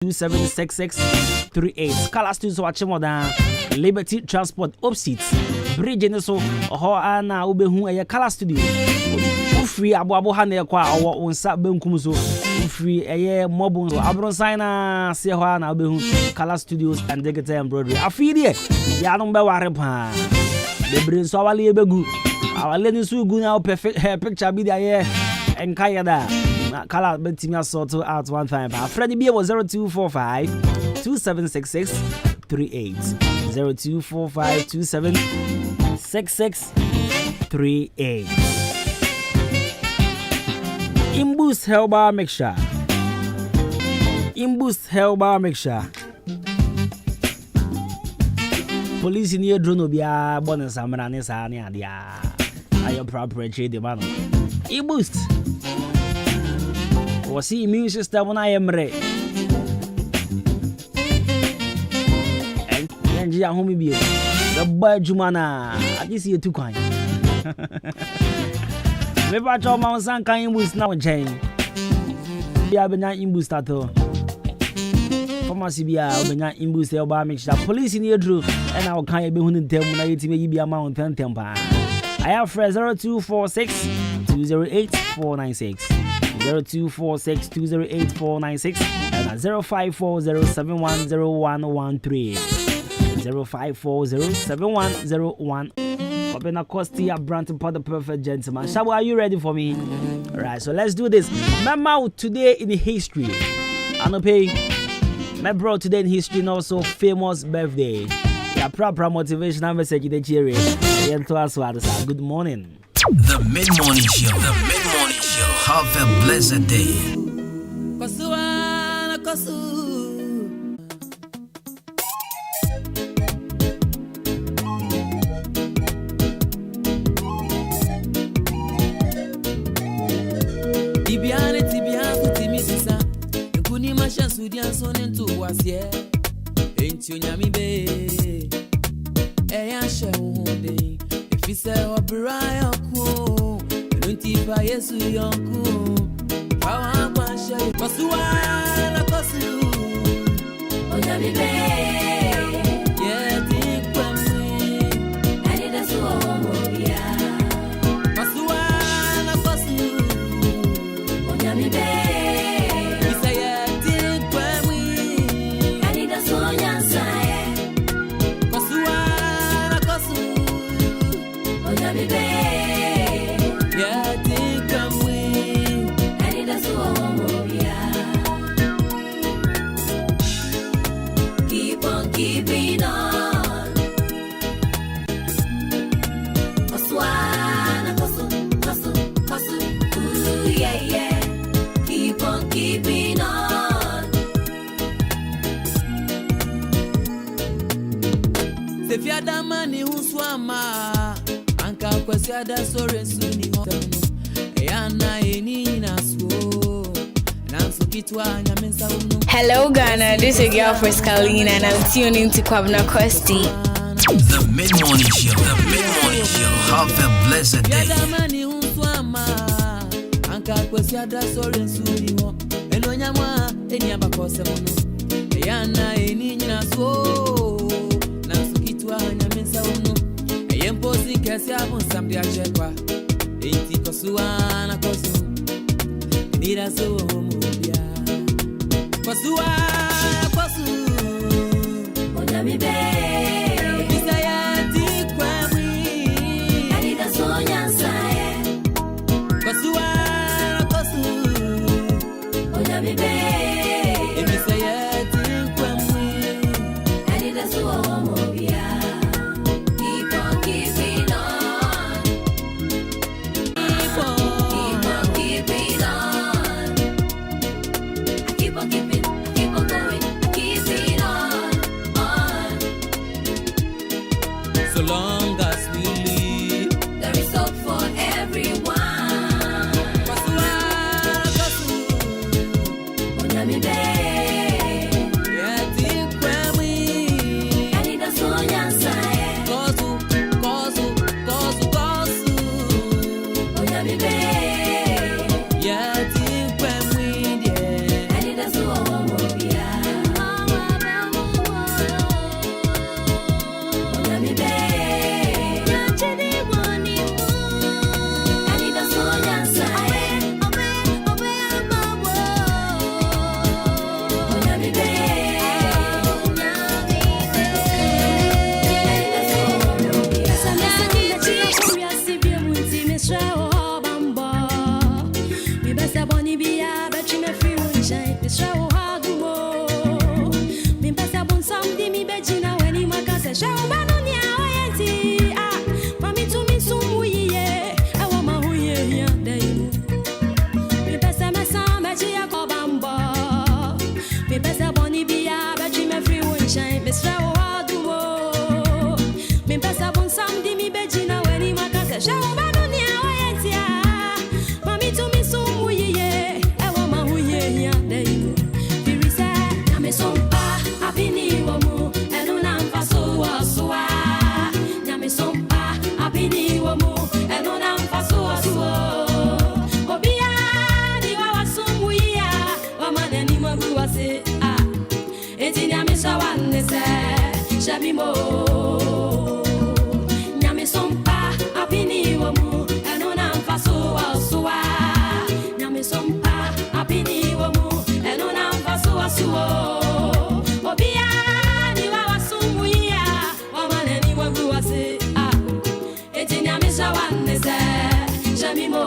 276638. Color Studios watch more than Liberty Transport opposites. Bridge in so ho ana ubehu eye Color Studio. Free abo hane kwa awo onsa benkum so. Free eye mobile so abron sign na se ho ana ubehu Color Studios and digital embroidery. Afi de ya no be ware pa. The brain so awale ebegu. Awale ni so gu na perfect picture bi there en kaya da. Color betimi sort out one time. Freddy B was 0245 2766 38 0245 2766 38. Imboost Helba mixture. Imboost Helba mixture. Police in your drone obia bonus amrane sa ne adia. Ayo proper trade man. Imboost. Was he immune system na yemre. And ya homi bi. The boy Jumana. I just see you too kind. Me ba cho ma san kan imboost na chen. Bia benya imboost ato. Pharmacy bia benya imboost e ba make sure police in edru and I kan e be hu ntem na yetime yi bia ma ntem tempa. I have 0246 208 496 0246 208 496 and 0540710113 05407101. Open a Costi Branton for the perfect gentleman. Shabu, are you ready for me? Alright, so let's do this. Remember today in history. Anope, my bro today in history and also famous birthday. Yeah, proper motivational message in the cheery. Good morning. The mid-morning show. The mid-morning show. Have a blessed day. Yesu yonku kawa kwasha kosuwana kosu onyamibe yeti kwamwe anida suo mobia kosuwana kosu onyamibe isayeti kwamwe anida suo nyansaye kosuwana kosu onyamibe keeping on. Oswana, hustle, ooh, yeah. Keep on keeping on. Sefiada mani uswama, anka kwesiada sore suni hotamu. Eyana eni naswo. Hello Ghana, this is your girl Friscalina and I'm tuning to Kwabna Kosti. The mid-morning show. The mid-morning show. Have a blessed day. Kwasu onyamibe isayati kwamwi anida sonya saye kwasu onyamibe isayati kwamwi anida sonya mobia keep on keeping on keep on keeping on keep on keeping eti nyame shawanne se shabimo nyame sompa apini womu eno na mfaso asuwa nyame sompa apini womu eno na mfaso asuwo obia ni wa wasumu ya wamane ni wagu wase eti nyame shawanne se shabimo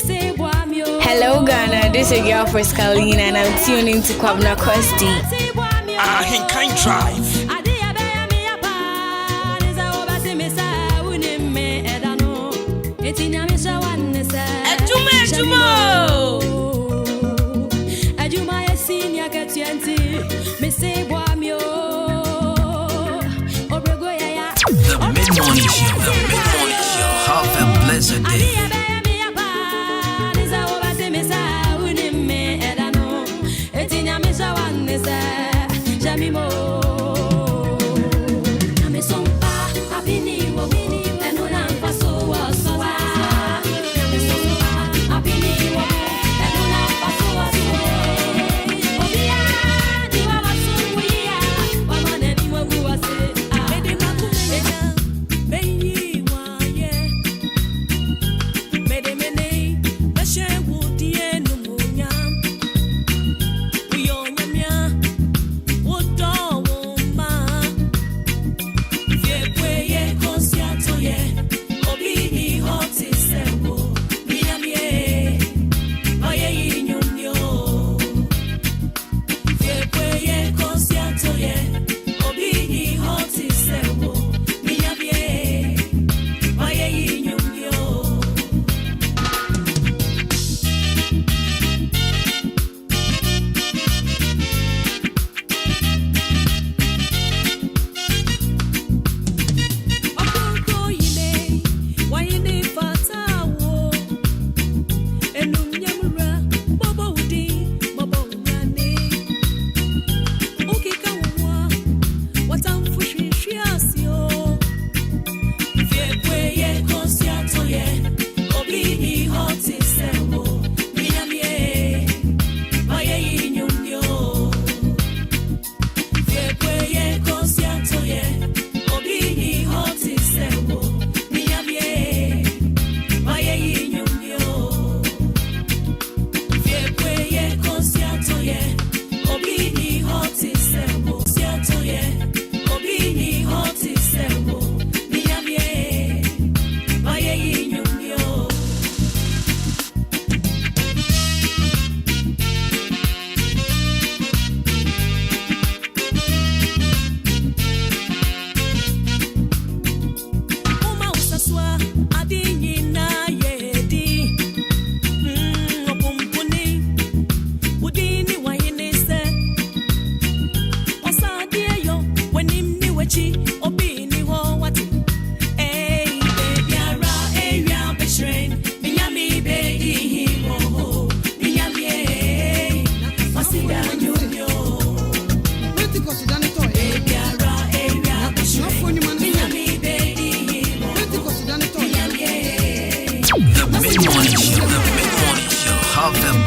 Hello Ghana, this is your girl Frescalina and I'm tuning to Kwabna Kwesti. Ahenkan Drive. The mid-morning show. Have a blessed day.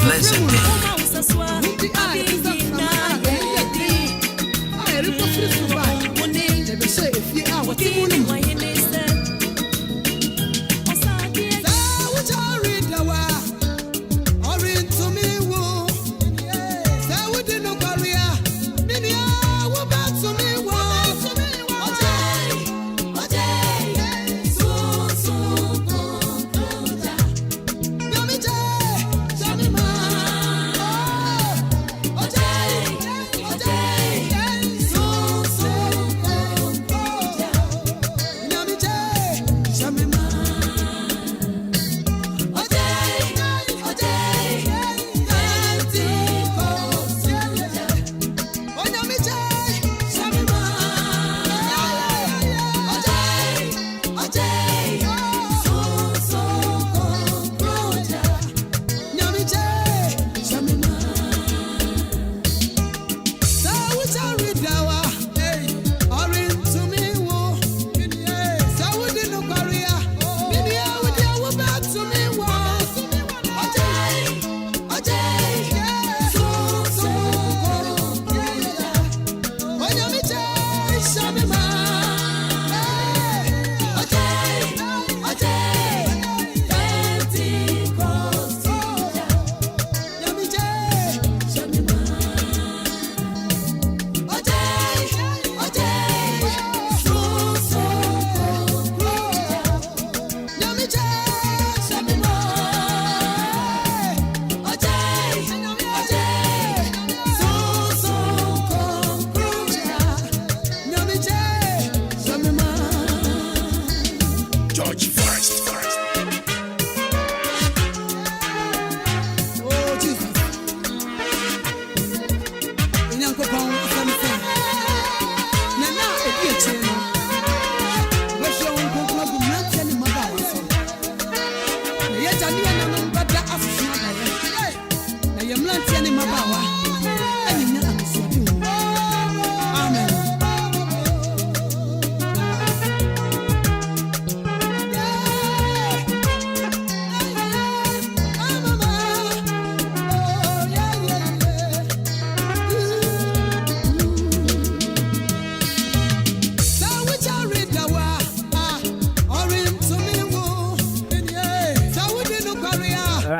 blessed day.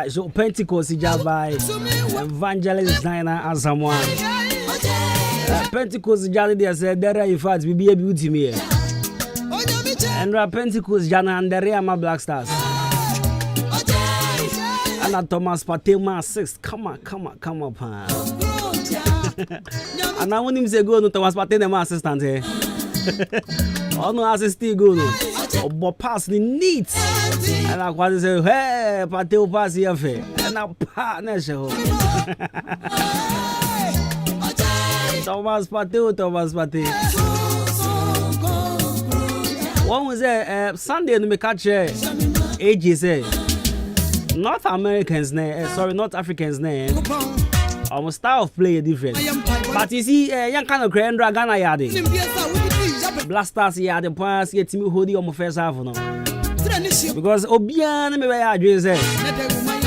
Right, so Pentecost is by Evangelist Diana Asamoah. Pentecost is there said there in fact we be able to me. And Pentecost Jana and the Real Black Stars. And Thomas Patema 6. Come on. And I want him to go to Thomas Patema assistant here. Oh no, assistant go no. But pass the neat. And I want to say, hey, Pateo pass here fair. And I partner show. Thomas Pateo. One was there Sunday in the catch ages North Americans North Africans almost style of play different. But you see young kind of grand dragon yard. Blasters yard the pass get me hoodie on my first half no. Because Obian me by address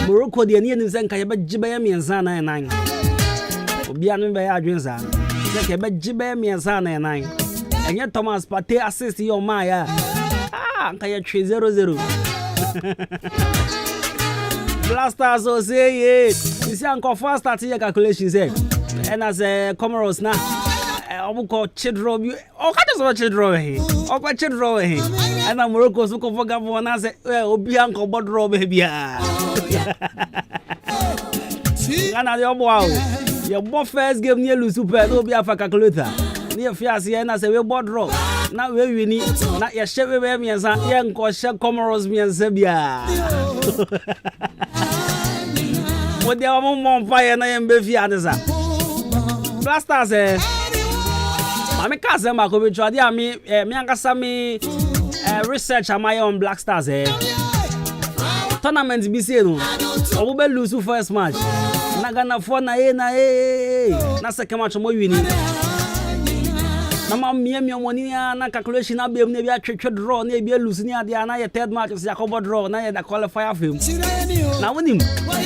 Morocco the near Zen Kayaba Jibay and Sana 9. Obian me by address Kayaba Jibay and Sana 9. And yet Thomas Pate assist your Maya. Kaya 300. Blasters so say yeah. You see Uncle first start your calculations and as a Comoros now. I'm called children. Oh, I just want children. Oh, my children. And I'm Morocco so for government and say, well, be Uncle Bodro baby. And I wow. Your both first game near Lusuper, no be a calculator. Near Fiasi and I say, we're Bodro. Now we need not your chef with me as a young Cosha Comoros me and Sebia. What they are on fire and I am Befi Adesa. Blasters, I'm a cousin, I could be trying me, me research on my own Black Stars. Tournament be seen. I will be lose first match. Nagana for na second match more winning. Nama me money na calculation na be maybe a draw na be lose near the na third match is Jacob draw na the qualifier film. Na win him.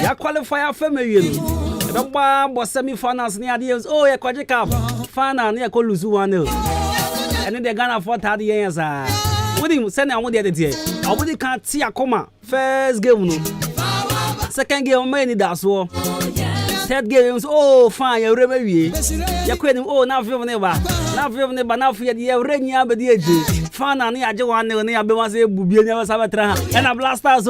Ya qualifier film you know. The semi-finals near the oh ya kwaje cup. Final near ko lose 1-0. And then they gonna for 30 years with him send am the other day. I would can't see a comma. First game no. Second game many that's all. Third game oh fine you remember you quit him oh now feel never now fear the rain ya be the final near je 1-0 near be wan say bubi never sabetra and a blasters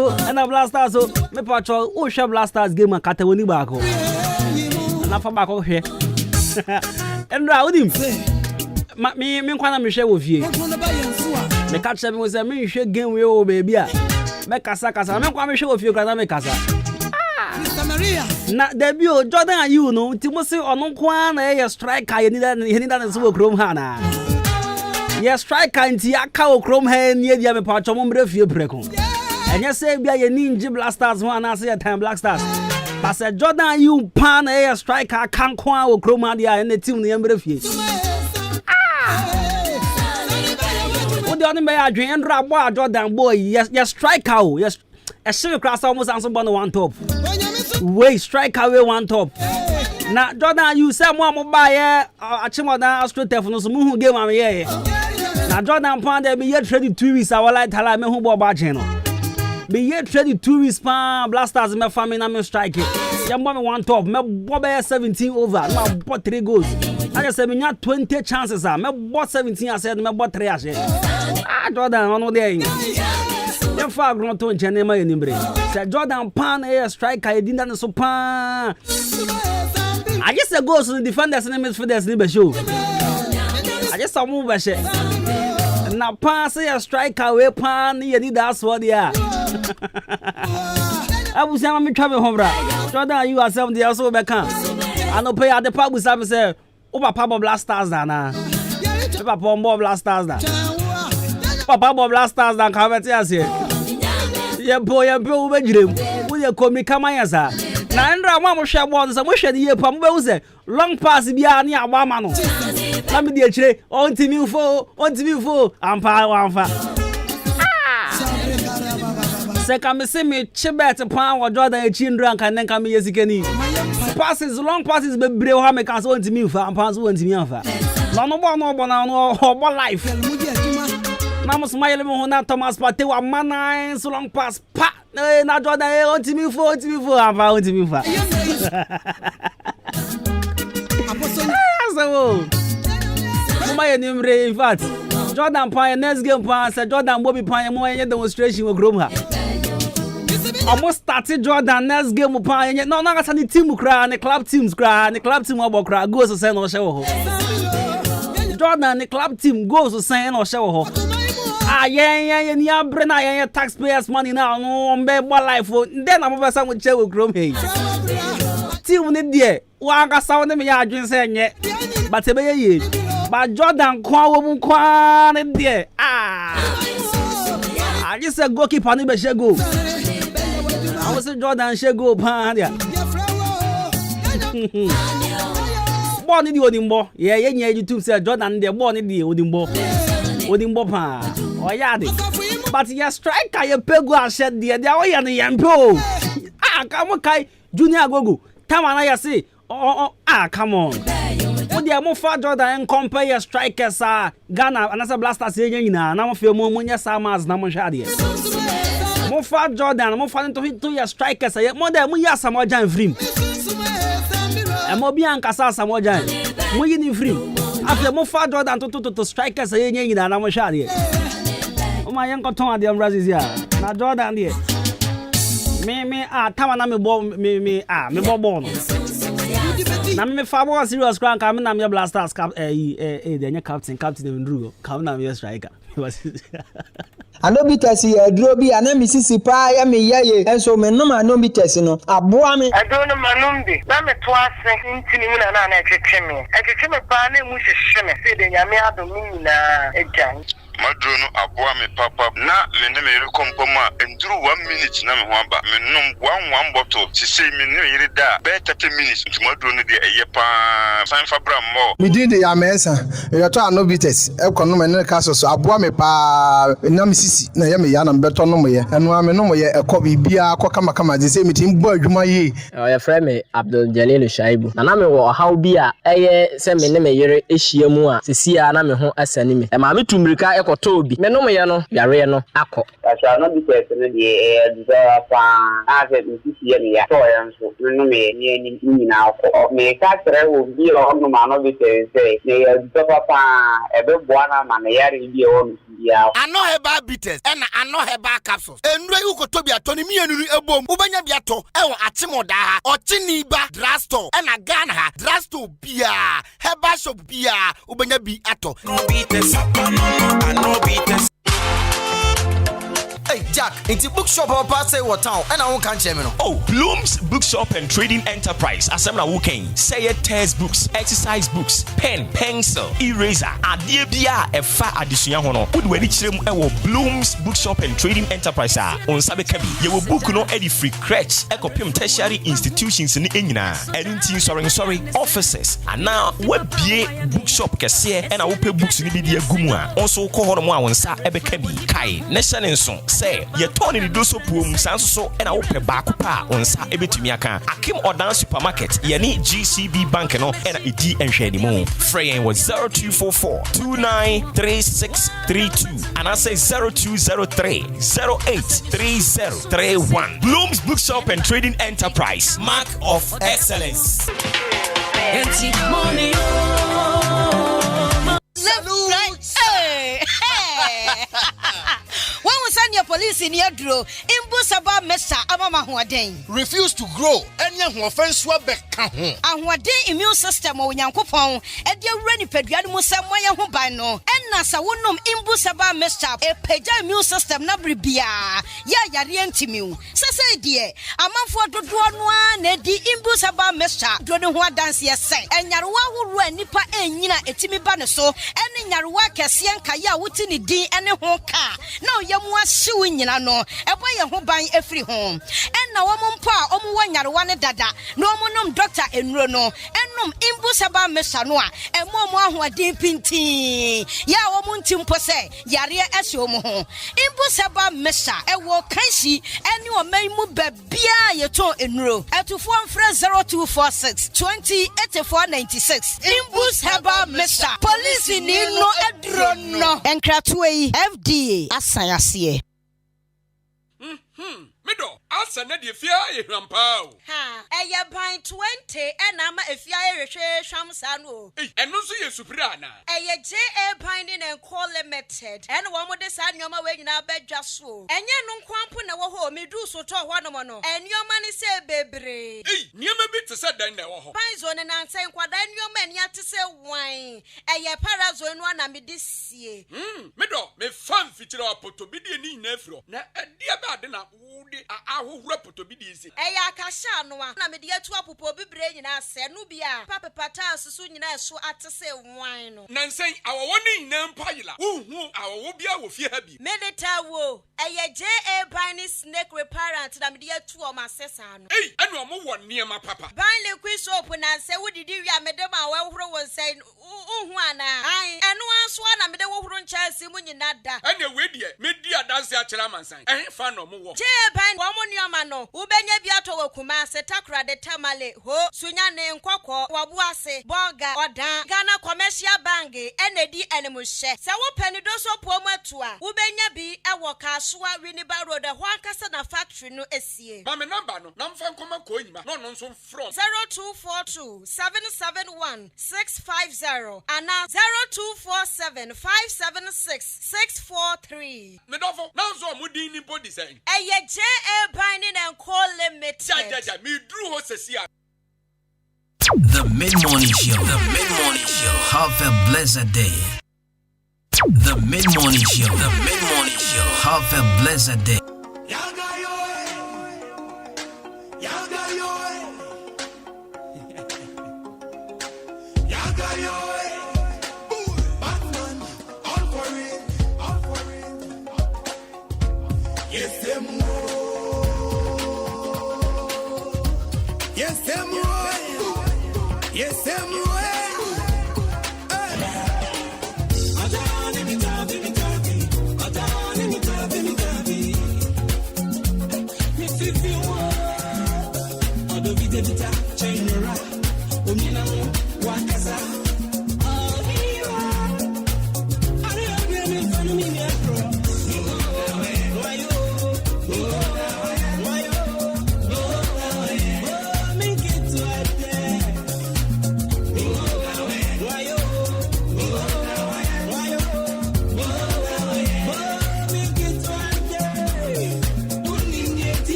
so me patrol oh share blasters game and katawoni back ho na fa back ho hwe and ra with him me kwana me hwe wo fie me catch me we say me hwe game we o baby a me kasa me kwa me hwe wo fie kwa na me kasa na debut Jordan and you know Timothy on kwa na striker you need that so chrome hana yes striker nti aka chrome ha nie dia me pa chomo mre fie breko enye say bia ye ninja blasters one na say time black stars pass Jordan you pan na striker kan kwa chrome ha dia na team ne mre fie o de on me adwen ndra boy Jordan boy yes striker yes a shiri class almost answer born one top. Wait, strike away one top. Now, Jordan, you say more buy a chimoda astro telephone so mu game am here. Now, Jordan pound be yet trade 2 weeks our light hala me hu bo ba channel. Be yet trade 2 weeks pa blasters me family na me strike. Ya mo me one top, me bo be 17 over, na bo 3 goals. I just say me nya 20 chances me bo 17 I said me bo 3 ase. Jordan on there. You far grown to Janema Nimbre. Said Jordan Pan a striker, I didn't so pan. I guess I go to the defenders and midfielders in the show. I just saw move a shit. Now pass a striker, we pan, you need that's what they are. I was saying, I'm traveling home, right? Jordan, you are 70 years old back. I know pay at the pub with some say, Opa Papa Blasters, Dana. Papa Pombo Blasters, Papa Blasters, Dan Cavatias here. Yeah, boy, and bro, will you call me Kamayasa? Nandra, Mamma Shabon, some wish the year Pambose, long pass beyond your Wamano. Let me dear Che, on to me for, I'm power. Second, me Chibet upon or Jordan a chin drunk and then come as you can eat. Passes, long passes, but Brewham on to me for and pass one to me. No more life. na smile me ho na Thomas Partey wa mana so long pass pa na Jordan on me for ava on me for so my name in fact Jordan pan next game pan say Jordan Bobby pan mo any demonstration we grom ha almost started Jordan next game pan no na asa ni team kra ne club teams kra ne club team abo kra go so say no hye wo ho Jordan the club team goes to say no show ho. Yeah, ni abre na yeah taxpayers money now no mbe bo life o. Then am be say we che we krom hey. Team ni die, wa ga saw ne me ya adwen say nye. But e be ye. But Jordan kwa wo mu kwa ne die. I just say goalkeeper ni be she go. I was say Jordan she go pan dia. Born in the Odimbo, yeah, YouTube said Jordan the born in the Odimbo pa. Oh yeah, but your striker your pego and shed the way and the yampo. Come on, Junior Gogo. Come on, I say, come on. What the more far Jordan and compare your strikers Ghana and as a blaster saying now feel more money Samas Namoshadi. More far Jordan, more fun to your strikers, more than we are some more jam free. Mobi ankasa samoja mo yini free after mo fa Jordan to strikers yenye nyina na mo shade o ma yen ko ton ade Brazil ya na Jordan de me tama na me bo me bo no na me fa bo serious crank am na me blasters cap de captain Ndrugo kam na me striker Anobitesi drobi anamisisi pa ya me yaye enso me no anobitesi no aboa me adono manumbi na me to ase ntini mu na etwetwe me pa na mu hwehwe me se de nyame adom nyina ejan madro no aboa me papa na me ne me rekompoma enduru 1 minute na me ho aba me nom 1 bottle ti say me no yiri da be 30 minutes nti madro no de eye pa san fabra mo me din de ya mensa e to anobites e kono me ne ka so aboa me pa na misisi na ya me ya na beto no mo ye eno ame no mo ye ekọ bibia akọ kama de say me tim bo adwuma ye ya frɛ me Abdul Jalil Shaibu na me wo haw bi a eye se me ne me yere ehia mu a sesia na me ho asani me e ma me tumrika ekoto obi me no mo ye no yare no akọ asa no bi tese no de do pa ase misisi ye me ya to ya nso no me ni na akọ me ka tre wo bi o no ma no bi tese ne ya do papa e be boana ma ne yare bi e wo ya ano heba bitters and ano heba capsules enura yu ko tobi atoni mienu ebom ubanya biato e wo atemoda ha ochini ba drugstore and a Ghana ha drugstore bia heba shop bia ubanya bi ato no bitters ano bitters. Hey Jack, it's a bookshop or pass what town and I won't catch him. Oh, Bloom's Bookshop and Trading Enterprise. Assembly Woking. Say it test books, exercise books, pen, pencil, eraser. Adibia a fa addition hono. Would we reach them Bloom's Bookshop and Trading Enterprise on Sabekabi. You will book no any free crutch, ecopim tertiary institutions in Engina. And sorry, offices. And now we be bookshop kasiye and I will pay books in the Gumua. Also call on one sa ebekabi. Kai, Nation song. Say, ye turn in the doso poom, sanso, and I open back pa on sa ebitumiaka. Akim or down supermarket, ye need GCB bank no, and a D and shady more. Fraying was 0244 293632, and I say 0203 083031. Bloom's Bookshop and Trading Enterprise, mark of excellence. Send your police in your draw. Imbusaba mesa amama huaden. Refuse to grow. Any offense wa beka ho. Ahwade immune system o nyankopon. E de wura ni padua no musamwa ye ho ban no. Enna sa wonom imbusaba mesa e pagya immune system na bribia. Ya yare antimiu. Sese die amanfo dodo no a na di imbusaba mesa do ne ho adanse ye sen. Enyarewa horo anipa enyina etimi ba ne so. Ene nyarewa kese nka ya wuti ni din ene ho ka. Na oyemu ehyiw nyina no ebo ye ho ban efiri ho enna wo mpo a omo wanyarewa ne dada no omo nom doctor enuro no ennom imbu saba mesa no a emo mo ahoden pintin ya wo mo ntimpo se yare ehye omo ho imbu saba mesa ewo kansi eni o maimu babia yeto enuro etufo mfre 0246 208496 imbu saba mesa police ni no edrono enkratwe FDA asayase Mido, asa na de fia ye hwampa o. Ha, eye ban 20 ena ma efia ye hwehwe hwamsa no. Eno so ye supra na. Eye JA ban ni call limited. Ena wo mo de sa nyoma we nyina badwa so. Enye no nkwampo na wo ho medu so to ho no mo no. Enyoma ni se bebre. Niema bi te se dan na wo ho. Ban zo ne nanse nkwada enyoma ni ate se wan. Eye parazo no na me de sie. Mido, me fan fitira apoto bi de ni nyina afro. Na dia ba de na wo ahohura potobidi isi eya akasha no a na me de atu apopo bibre nyina se no bia papa pata susu nyina eso atese wan no nansen awowo ni nyina mpayila wohu awowo bia wo fie ha bi medeta wo eye JA Bani snake reparent na me de atu o masesa no enu omo wo niema papa ban liquid soap na se wodidi wi amede ma wa horo won se uhu ana ai enu aso na me de wo horo nchase mu nyina da ene we die me di adanse a kira mansan fa no mo wo ban wo mo nioma no ubenya bi ato wakuma se takra de tamale ho sunya ne nkokọ wabu ase boga odan Ghana Commercial Bank enedi enemuhye se wo panido so pomu atua ubenya bi ewo kasoa Winneba Road ho ankasa na factory no esie ma me number no na mfa nkoma ko nyima no no nso from 0242 771 650 and 0247 576 643 me dofo na nso omudin ni body say JA Binding and Call Limited. The Mid-Morning Show. The Mid-Morning Show. Have a blessed day. The Mid-Morning Show. The Mid-Morning Show. Have a blessed day.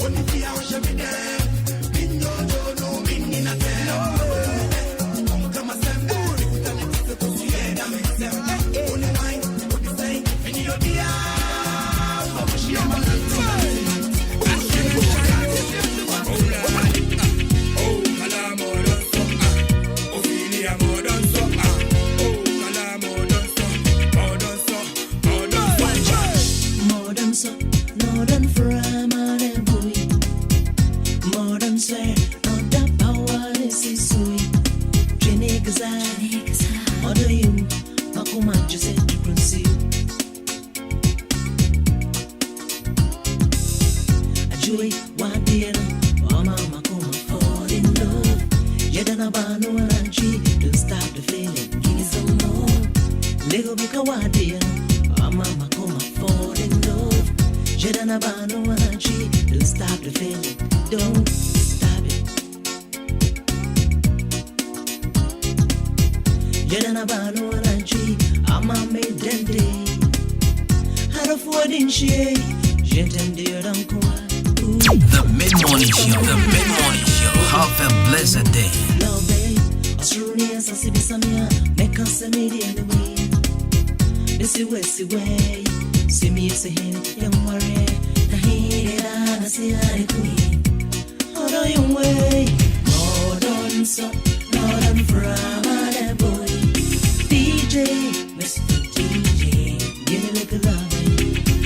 Only Lego Bikawadia, Mama Koma falling love. Jedana Bano Anachi, don't stop the feeling, don't stop it. Jedana Bano Anachi, Ama made them day. Had a four in she, Jetem dear Uncle. The Mid-Morning Show, the Mid-Morning Show. Have a blessed day. Love, babe, Australia, Samia, make us a media anyway. This is way, see me as a hint, young warrior. The hate, I see I queen. Hold on your way, hold on, so, hold on from that boy. DJ, Mr. DJ, give me like a love.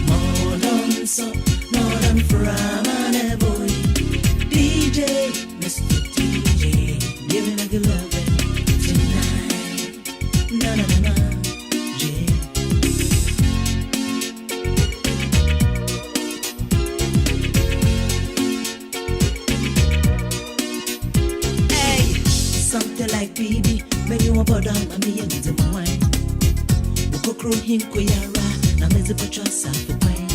Hold on, so, hold on from that boy. DJ, Mr. DJ, give me like a love tonight. Na na na na. Like baby, when you about down, I'm the end of my wine. Ukokro him koyara, na meze patrasa for pine.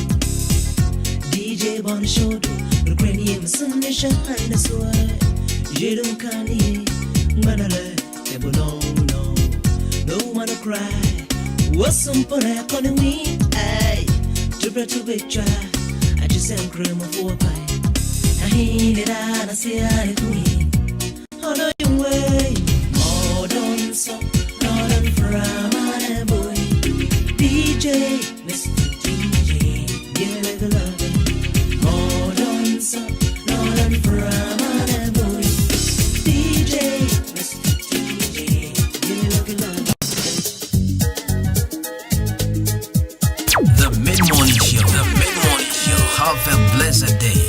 DJ on the shoulder, the granny and Sunday shine the sword. Je don't canny, manale, table no one to cry. What's some for a calling me? Ay, to be try. I just am cream of four pie. I hate it, I see I queen. Hold on your way. So, Northern from boy. DJ, Mr. DJ, give me the love. Hold on, so, Northern from boy. DJ, Mr. DJ, give me the love. The Mid-Morning Show, the Mid-Morning Show. Have a blessed day.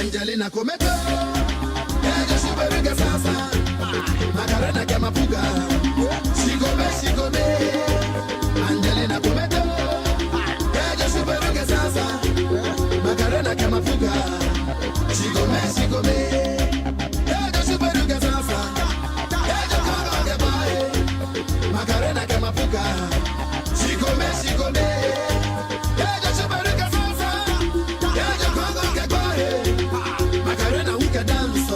Angelina Cometa. superuga sasa. Macarena que mapuga. Sigo me. Angelina Cometo. Ella superuga sasa. Macarena que mapuga. Sigo me. Ella superuga sasa. Ella congo que bae. Macarena que mapuga. Sigo me. Ella superuga sasa. Ella congo que bae. Macarena we can dance.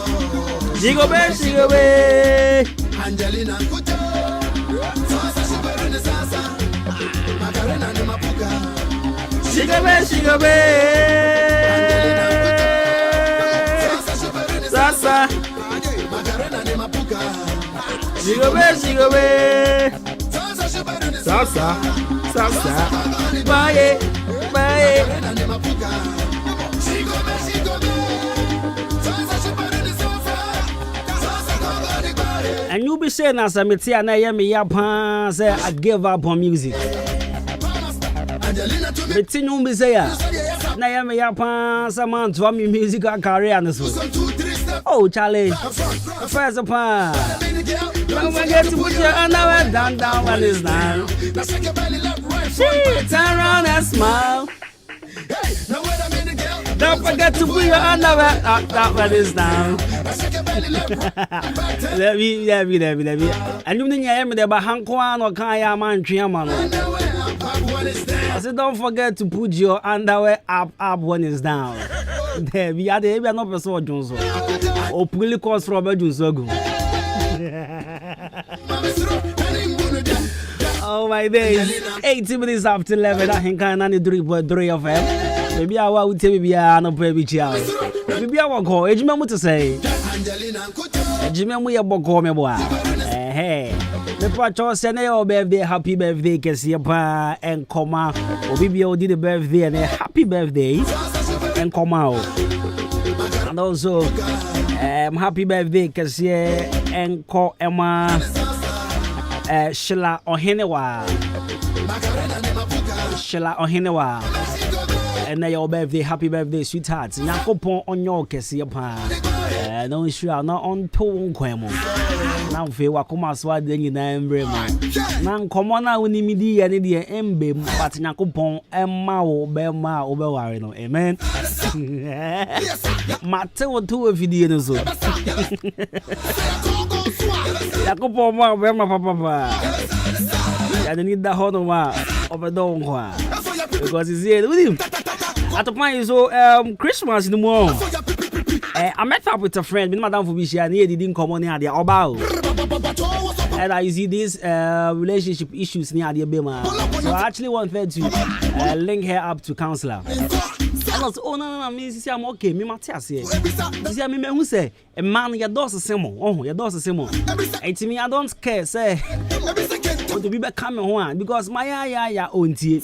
Sigo be. Angelina Kuto. Sasa superuga sasa. Macarena ni mapuga. Sigo be. Sasa. Macarena ni mapuga. Sigo be. Sasa. Baye. Macarena ni mapuga. Sigo me. Sasa superuga sasa. Sasa congo ni bae. And you be saying as a metia na ya me ya pa say I give up on music. Metin you be say na ya me ya pa say man to me musical career and so. Oh Charlie. First of all. Don't forget to put your underwear down when it's down. Turn around and smile. Don't forget to put your underwear down when it's down. Let me. And you didn't hear me there, but Hankoan or Kaya man, Triaman. I said, don't forget to put your underwear up when it's down. There we are not person Jones. Or Puli calls Robert Junsogo. Oh my days. 18 minutes after 11. Ahenkan 93.3 FM. Maybe I will tell me no baby child. Maybe I will call. Ejima to say. Ejima we are boko me boy. Hey. Me pacho send your birthday, happy birthday, kesi pa and koma. Obi did the birthday and a happy birthday and koma. And also happy birthday, kesi and ko Emma Shila Ohenewa. And your birthday, happy birthday, sweetheart. Yakopon on your kesi pa. No sure not on two quemo. Now fe wakoma swad then na embre mo. Nan komona woni midi ya ne de embe but Yakopon emma wo be ma obeware no. Amen. Mate wo to video no so. Yakopon ma be ma papa. Ya need that hono ma obedo nkwa. Because he's here with him. At the point so Christmas in the morning. I met up with a friend, Madame Fubisha, and he didn't come on near the Obao. And I see these relationship issues near the Bema. So I actually wanted to link her up to counselor. And I was, oh no, I'm okay, me Matthias here. You see, me who say, a man, your door's a symbol. Oh, your door's a symbol. And to me, I don't care, say. To be back coming home because my ya own tea.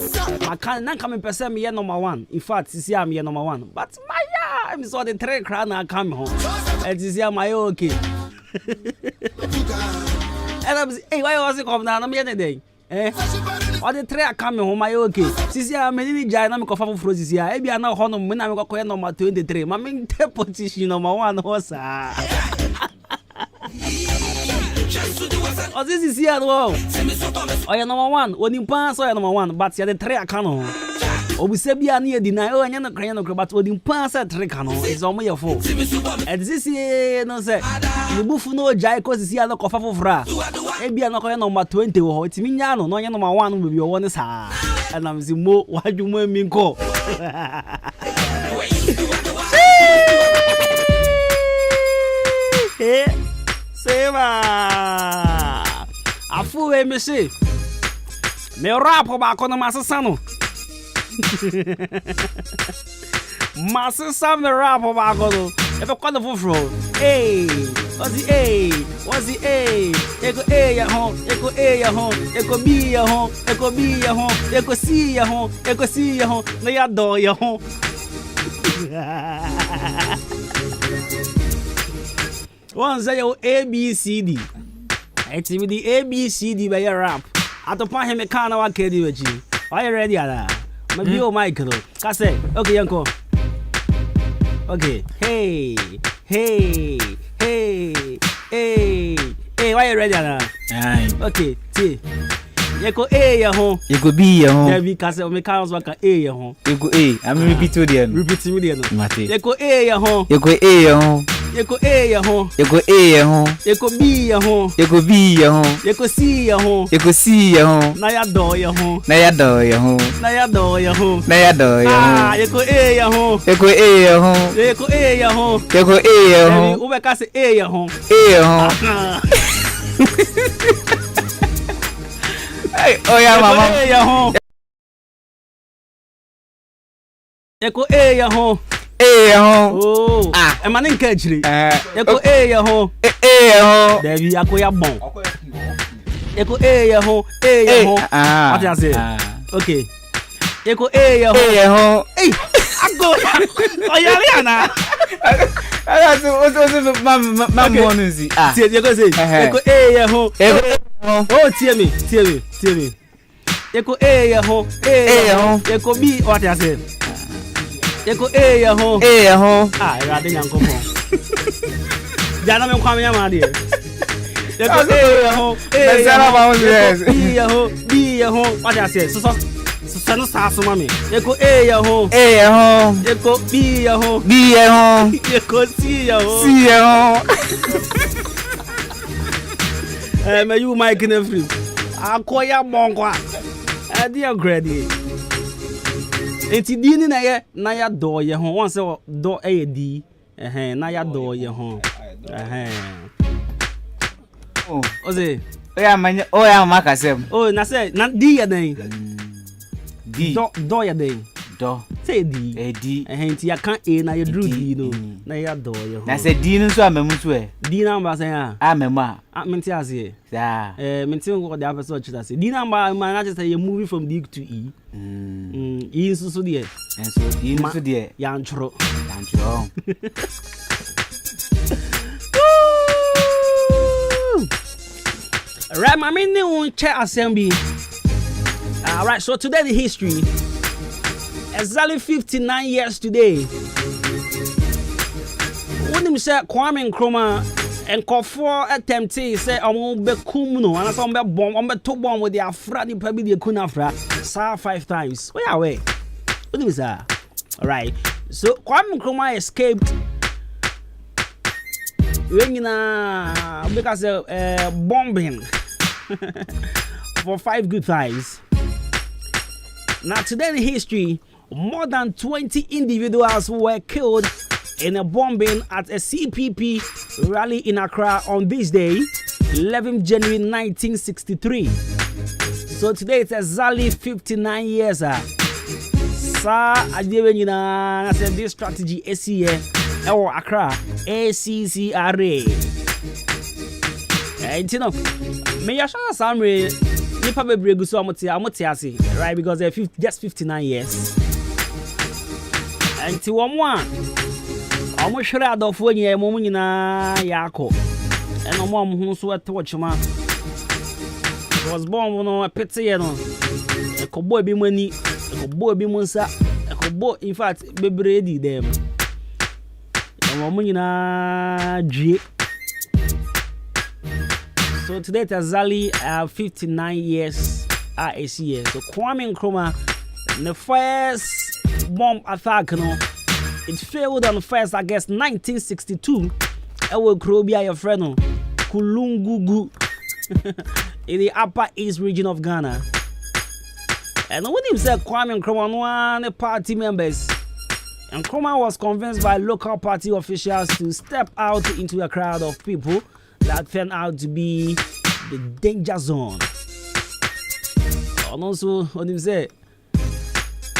I can't not come percent me number one. In fact, you see, I'm your number one. But my I'm so the 3 crown I come home. And you see, my okay. And I was, hey, why was it come down? I'm here today. Eh? All the 3 are coming home, my okay. See, I'm a giant for Frozen here. Maybe I'm not home when I'm going number 23. My main position number 1 horse. Oh, this is here. Oh, you're number 1. When you pass, you're number 1. But you're the 3 I can't. Oh, we say be near deny. Oh, you're not crying, but when you pass that 3 can't. It's only your fault. And this is no say. You move no jai because it's here no coffee for fra. Maybe I'm not going number 20. Oh, it's me no. No, you're number 1 will be your one is and I'm saying more. What you mean call? Hey. Seva afu emesi me rap ba kono masasano masasam me rap ba kono e be kono fufro what's the eko ya hon eko ya hon eko bi ya hon eko bi ya hon eko si ya hon na ya do ya hon one say your ABCD. It's with the ABCD by your rap. At the point him can wa kedi wechi. Are you ready ala? Maybe your mic though. Ka say, okay yanko. Okay. Hey. Okay, why you ready now? Aye. Okay, see. You go A ya home. You go B ya home. There be case me counts work A ya home. You go A. I'm repeat to the end. Repeat me the end. Mate. You go A ya home. You go A ya home. You go A ya home. You go A ya home. You go B ya home. You go B ya home. You go C ya home. You go C ya home. Na ya do ya home. Na ya do ya home. Na ya do ya home. Na ya do ya home. Ah, you go A ya home. You go A ya home. You go A ya home. You go A ya home. Ube ka say A ya home. A ya home. Hey, oh yeah, mama. A ya home. You go A ya home. A ya home. Oh. Ah, e ma nka chiri. You go A ya home. A ya home. There be akoya bon. You go A ya home. A ya home. Ah. What you say? Okay. You go A ya home. A ya home. Hey, ago. Oyaliana. Mam monusi. Ah. See, you go say. You go A ya home. Oh, tear me. You go A ya home. A ya home. You go B. What you say? You go A ya home. A ya home. Ah, you are the young couple. Jana me kwame ya ma de. You go A ya home. A ya home. B ya home. What you say? So no sa so mama. You go A ya home. A ya home. You go B ya home. B ya home. You go C ya home. C ya home. Me you Mike in free. Akoya bonkwa. Dia grade. Enti di ni na ya do ye ho. Won say do e di. Na ya do ye ho. Oh. Oze. Oh ya makasem. Oh, na say na di ya den. D. Do ya den. Do. Say D. D. Enti ya kan A na ya drew D no. Na ya do ye ho. Na say D no so amemu so e. D number say ah. Amemu a. Minti ase. Sa. Minti go the episode chita say. D number man na just say you moving from D to E. E so there. And so E so there. Yanchro. Right, my new chat assembly. All right, so today the history. Exactly 59 years today. When him say Kwame Nkrumah and Kofo attempted say I'm be kumno and some be bomb on be to bomb with the afra the probably the kunafra sa 5 times. Where are we? What is that? All right. So Kwame Nkrumah escaped because of bombing for 5 good times. Now today in history, more than 20 individuals were killed in a bombing at a CPP rally in Accra on this day, 11 January 1963. So today it's exactly 59 years. Sir, I said this strategy is here. Accra, ACCRA. And you know, me yasha summary. Nipa bebre guso amotiase, right? Because they're just 59 years. And to one. Omo hwere adofo nyɛ mo nyina yako. Eno mo ho so watch ma. Was born no pete no. Ekobo bi mani, ekobo bi munsa, ekobo in fact bebre di dem. Eno mo nyina dwie. So today it exactly 59 years ACA. So Kwame Nkrumah, the first bomb attack no. It failed on first, I guess, 1962. I will Krobia your friend Kulungugu in the Upper East region of Ghana. And when he said Kwame Nkrumah, one party members, and Nkrumah was convinced by local party officials to step out into a crowd of people that turned out to be the danger zone. And also, when he said,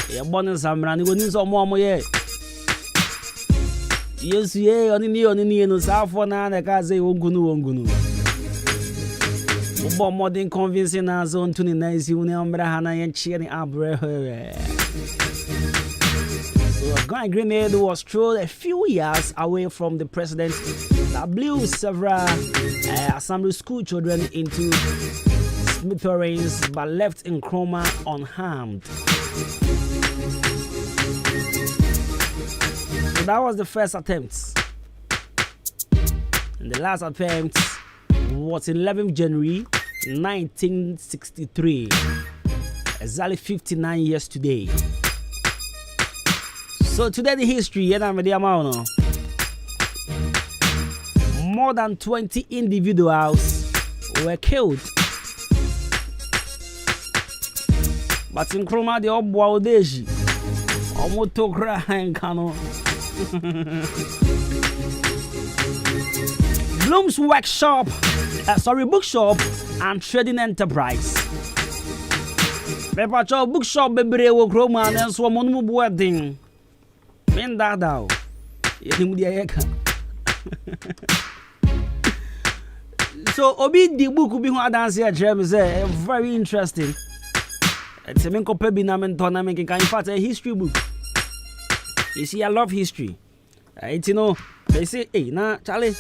"You're born in Samran, you need some more, yeah." Yes, yeah, only no Safo na the Kaze Wongunu. Ubo modern convincing us on 29 Hana and cheering up. So a gun grenade was thrown a few years away from the president that blew several assembly school children into smithereens but left Nkrumah unharmed. So that was the first attempt. And the last attempt was 11th January 1963. Exactly 59 years today. So today the history, more than 20 individuals were killed. But in Kroma, the Obwa Odeji, Omotokra Ahenkano. Bloom's bookshop and trading enterprise. Pepacho bookshop bebre wo Kroma and so monum wedding. Men dadao. So obi the book will be one dance here, very interesting. It's a menko pebi na mentona menkin. In fact, a history book. You see, I love history. It's they say, hey, na Charlie,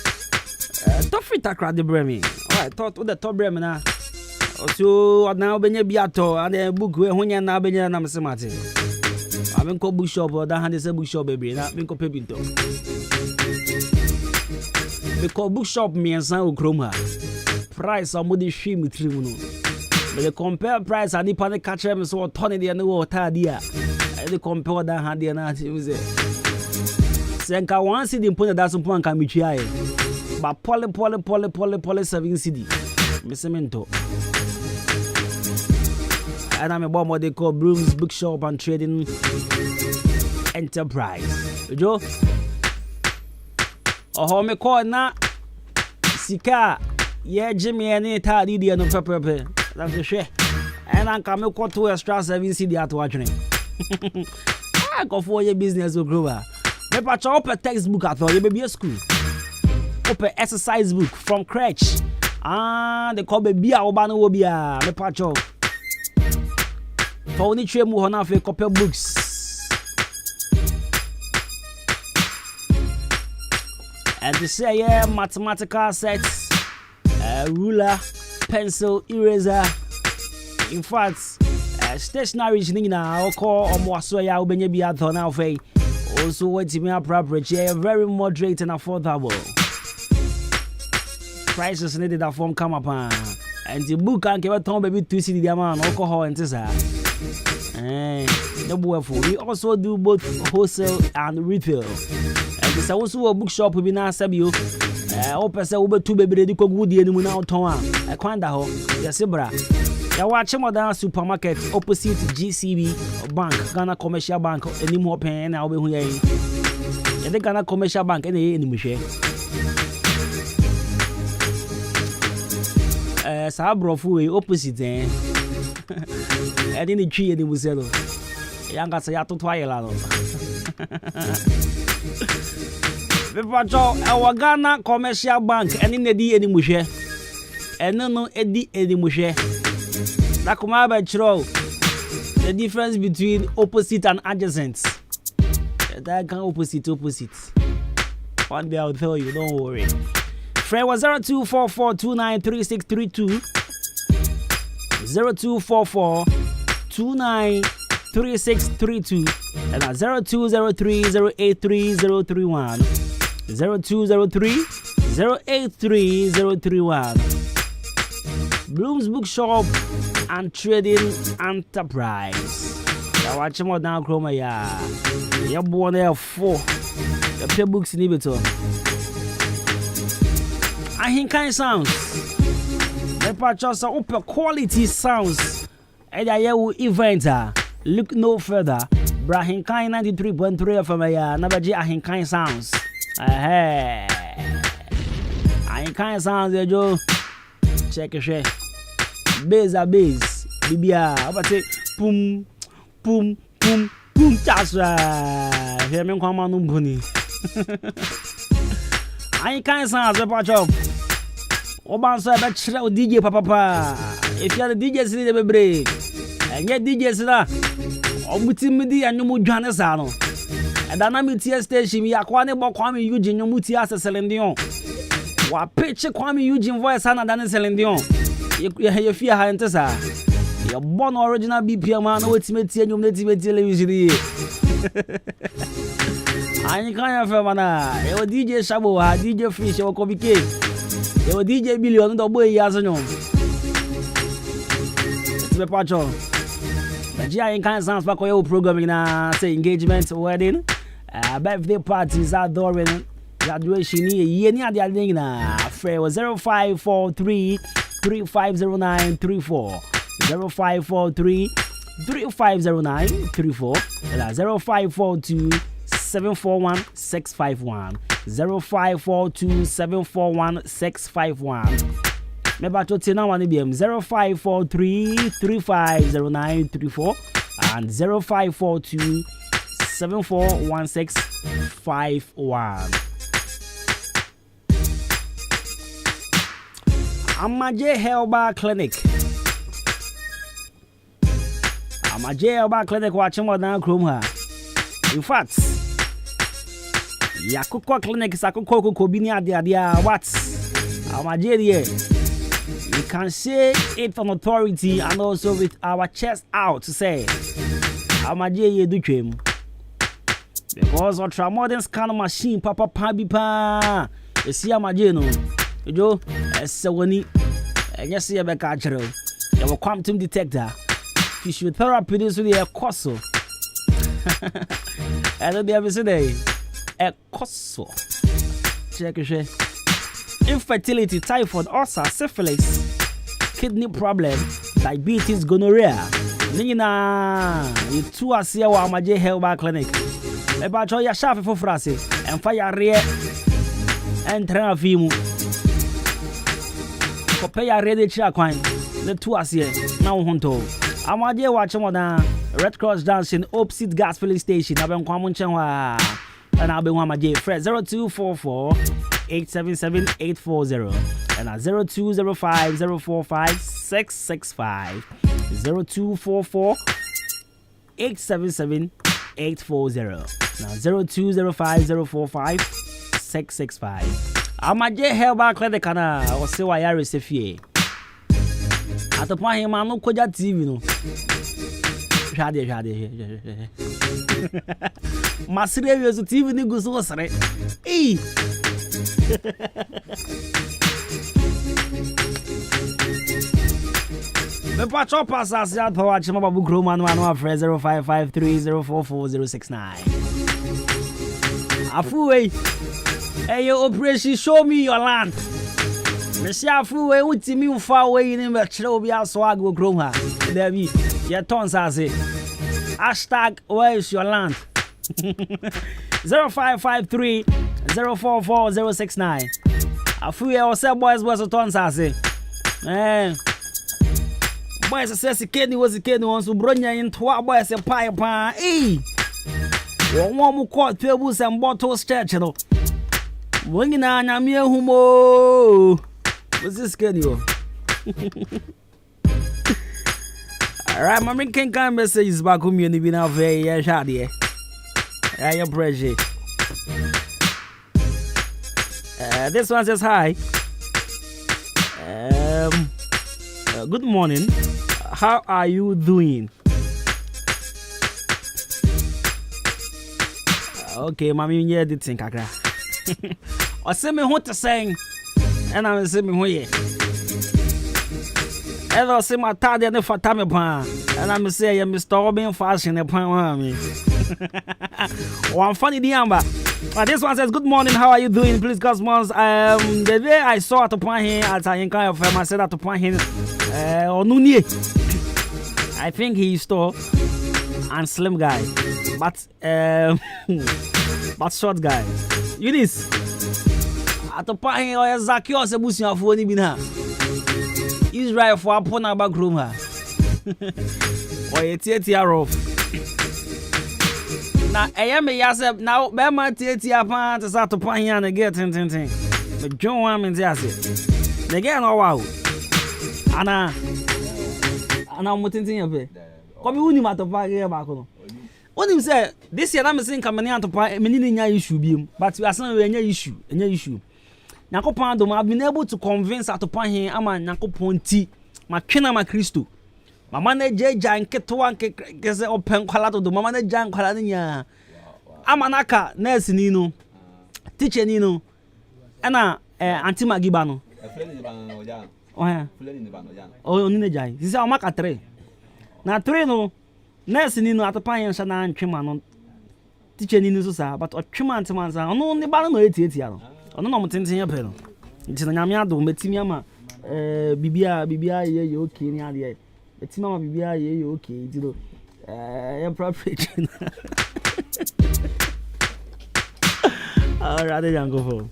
top fit across the bremi. Alright, thought with the top bremi na. So now benye biato and the book we hunya na benye na msemati. I menko bookshop or that hand say bookshop baby na menko pebi to. Because bookshop me and san ukroma. Price amodi shi mitri no. But they compare price and the panic catcher me so turn the no water dia. They compare that hand dia na say. Senka one city impone that some point can be try. But pole 7 city. Me cemento. And I'm about what they call Bloom's Bookshop and Trading Enterprise. Joe. Oh, me call na sika ye Jimmy any tadi dia no pepe. That's the share. And I come to to extra 7 city at watching. I go for your business to grow. Me patch up a textbook at all. You be a school. Open exercise book from crèche. They call baby a obano obia. Me patch up. For only three mu hona fe copy books. And to say yeah, mathematical sets, ruler, pencil, eraser. In fact, stationery is now call almost ya ubenye biya thona fe. Also, what's me appropriate? Yeah, very moderate and affordable. Prices needed that form come upon. And the book can give a ton baby to see the amount alcohol and tisa. We also do both wholesale and retail. And this also a bookshop we be now sabio. Open say over 2 baby ready cook wood and now town. I can't ho. Yes, bra. Ya watch modern supermarket opposite GCB Bank, Ghana Commercial Bank, any more pen I'll be here. And the Ghana Commercial Bank any share. Sabrofu opposite eh. I didn't tree any muselo. Yanga say to twilight. Our Ghana Commercial Bank and in the D any mushe. And no Eddie any mushe. Nakumaba Chro. The difference between opposite and adjacent. That can opposite. One day I'll tell you, don't worry. Friend was 0244293632. 0244293632 and 0203083031. 0203083031. Bloom's Bookshop and Trading Enterprise. I watch more down chroma ya. You're born there 4. The pay books in it. Ahenkan sounds. The purchase of upper quality sounds. And I will event. Look no further. Ahenkan 93.3 from ya. Nabaji Ahenkan sounds. Ahenkan sounds, Joe. Check it, share. Bass a bass. Bibia. How about it? Boom, boom, boom, boom. That's right. Hear me come on, bunny. Ahenkan sounds, the purchase. Obanso ebe chire o DJ papa. If you are the DJ sini de bebre. Enye DJ sina. Omuti midi anyumu dwane sa no. Eda na metie station mi akwa ne bo Kwame Eugene nyumuti aseselendion. Wa pitch Kwame Eugene voice ana dane selendion. Ye fia ha ntesa. Ye born original BPM na wetimeti anyum na timeti television. Ahenkan ya fe mana. E o DJ Shabo ha DJ Fish o Kobike. Yo DJ Billion do boy yazo me pacho. Nigeria in kind sounds back your programming na say engagement wedding, birthday parties adoring graduation year ni ade ade na free 0543 350934 0543 350934 0542 741 651 0542 741 651. Remember to tell now 0543 350934 and 0542 741651. Amaje Helba Clinic. Amaje Helba Clinic watching more than Chrome. In fact, Yakuko Clinic Sakoko Kobini Adia what? Amaje we can say it from authority and also with our chest out to say Amaje do dream. Because ultra modern scanner machine papa pa you see Amaje no Joe Sewani and yes see Becca Chero. You will quantum detector. Physiotherapy this with a coso. I don't ever say a coso. Check it. Infertility, typhoid, ulcer, syphilis, kidney problem, diabetes, gonorrhea. Nina, you two are here at Amaje Helba Clinic. About your shaft for Frasi and fire rear and train of him. Pay a ready check wine. The two are here now. Honto Amaje watching on Red Cross Junction, opposite gas filling station. I've been coming and I'll be one Amaje. Fred 0244 877-840 and at 0205-045-665 0244-877-840 now 0205-045-665. Amaje Helba Clinic kana I was say why I receive at the point him no koja TV no shade masire wi so TV ni guso wasre me pa chop asas ya to watch my babu grow man 0553044069 afuwe hey operation show me your land me see afuwe utimi ufa we ni me kire obi aso ago grow ha there be your tons ase #where is your land 0553 044-069. Afuye ose boys tons ase. Boys say kidney was on so bronya into boys pie pa. Won mu court tables and bottles church no. Won na nyame humo. What's this kidney? Alright, my Ahenkan messages back home you be now very shady. Your pressure. This one says hi. Good morning. How are you doing? Okay, mommy, yeah, did think I or send me what to sing, and I'm saying who ye. Ever see my tad and the fatame pan, and I'm saying Mr. Robin fashion a pan. One funny diamba. This one says, good morning, how are you doing? Please, Cosmos. The day I saw at the point here at Ahenkan of I said at the point here, I think he's tall and slim guy, but short guy. Eunice, at the point here, Zakios, a bushing of one bina. Israel for a pona back room, or a theater of. Now, I am a yasep now, Bama Tia Pan to start to point here and get tin. But John Wam Yasset. Again, oh wow. Anna, I'm waiting to you. Come you at the park here back. What do you say? This year I'm saying coming out to buy a mini issue, but we are saying any issue. Nakopando, I've been able to convince at the point here, I'm a Nakoponti, Makina Macristo. Mama ne jeja nketwa nkese open kwalato do mama ne jan kwalani nya amanaka nurse ni no teacher ni no na anti magiba no Oh, only the jai. This is our market 3. Now 3 no. Nurse ni no atopan yen shana ntwema no. Teacher ni so sa but otwema ntema sa. Ono ne ba no 88 ya no. Ono no mtenten ye pe no. Nti na nyame ado metimi ama bibia ye okay ni ade. Metimi ama bibia ye okay nti no appropriate. Rather than go for.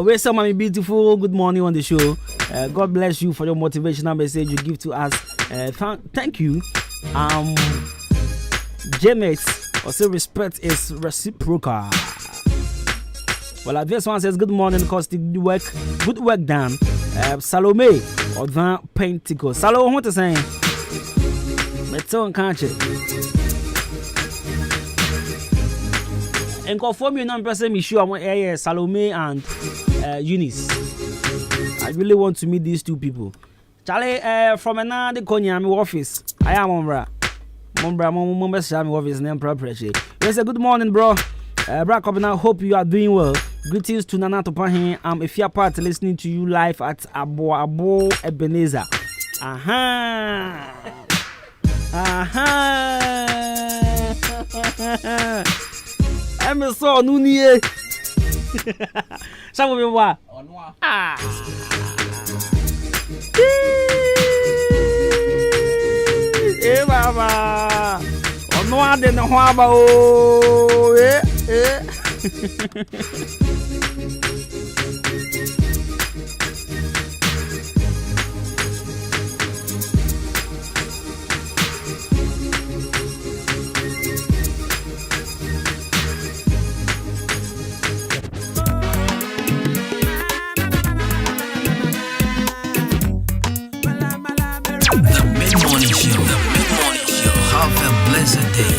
We're so many beautiful. Good morning on the show. God bless you for your motivational message you give to us. Thank you. Janet also respect is reciprocal. Well, this one says good morning because the work, good work done. Salome or the Pentecost. Salome, what to say? Meton can't you? And conform you non person me sure I'm Salome and Eunice. I really want to meet these two people. Charlie, from another Konya office. I am Mombra. Mombra office name property. Yes, good morning, bro. Bra Kobina, hope you are doing well. Greetings to Nana Topahin. I'm a fair part listening to you live at Abo Ebenezer. Aha. I'm so nuni. Some of you what? Eh, Baba. On one day, no haba. Oh, Have a blessed day.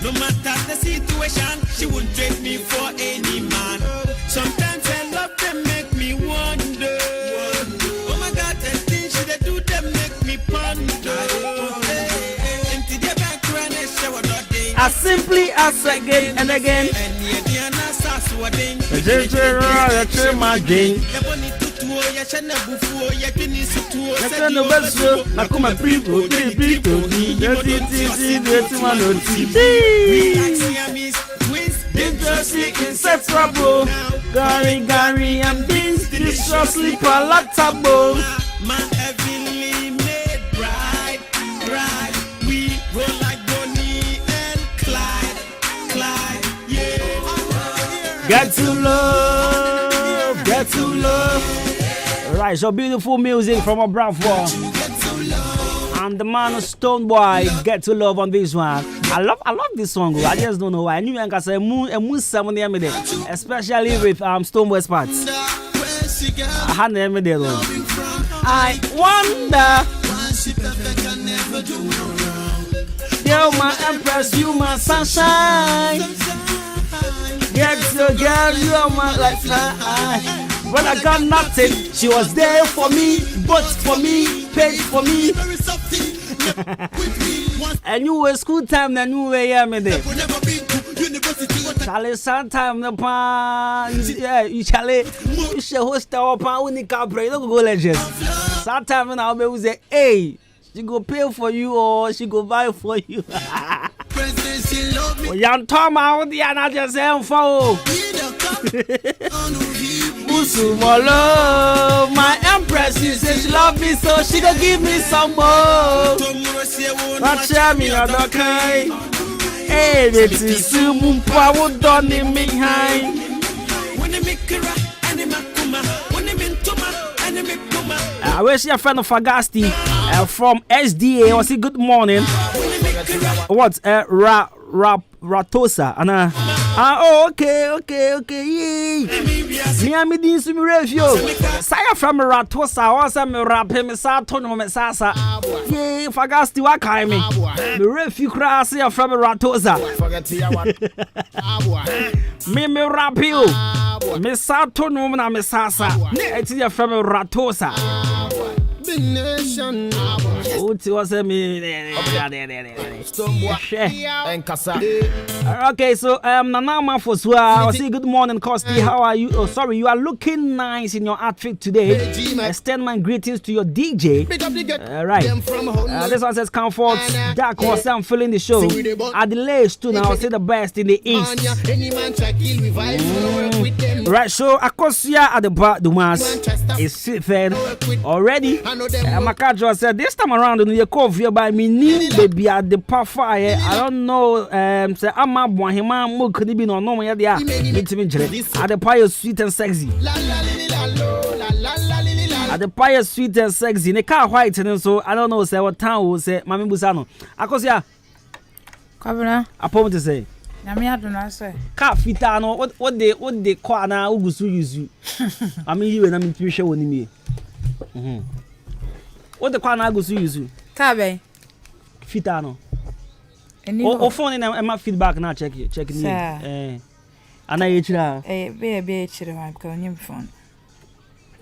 No matter the situation, she wouldn't trade me for any man. I simply ask again and again. My drink. Inseparable, Gary, and beans deliciously palatable. My heavenly made bride, we roll like Bonnie and Clyde, yeah. Get to love. Right, so beautiful music from a bravo. And the man of Stone Boy, Get to Love on this one. I love this song. I just don't know why. I knew I can say moon someone there, especially with Stone Boy's parts. I had them there though. I wonder. You're my empress, you my sunshine. Get to girl, you're my lifeline. When I got nothing, she was there for me, but for me, paid for me. And you were school time, then you were here, me there. Charlie, sometime the pan, yeah, you should host our pan when you can't pray. Don't go legends. Sometime when I'll be say, hey, she go pay for you or she go buy for you. Young Tom out there, not just saying for. Love, my empress, she said she love me, so she gonna give me some more. But share me other kind. Hey, this is soon power done in me high. I wish you a friend of Agasti from SDA. Was it good morning? What? Ratosa. And oh, okay. Me and me din sumi review. Saya from Ratosa. Or some rap him sa tono me sasa. Ye Fagasti wa kai me. Me review kra say from Ratosa. Me rap you. Me sa tono na me sasa. It's ya from Ratosa. Big nation. Okay, so Nana Fosua, say good morning, Kosti. How are you? Oh, sorry, you are looking nice in your outfit today. Extend my greetings to your DJ. Right. This one says comfort. Dark horse, I'm feeling the show. Adelaide too now, say the best in the east. Right, so Akosia at the Dumas is fed already. Makajo said this time around in the cover by me new baby at the fire. I don't know say I'm a boy him mo could be no no there at the pie sweet and sexy. At the pie sweet and sexy. The car white and so I don't know say what town will say Mami Busano. Akosia Kabana upon to say Namia do not say car fitano what they call now ugusu use. I mean you and I'm in show on me. What the corner goes to use? Cabe Fitano. Oh, phone in my feedback now. Check me. And I be a bitch. I'm calling him phone.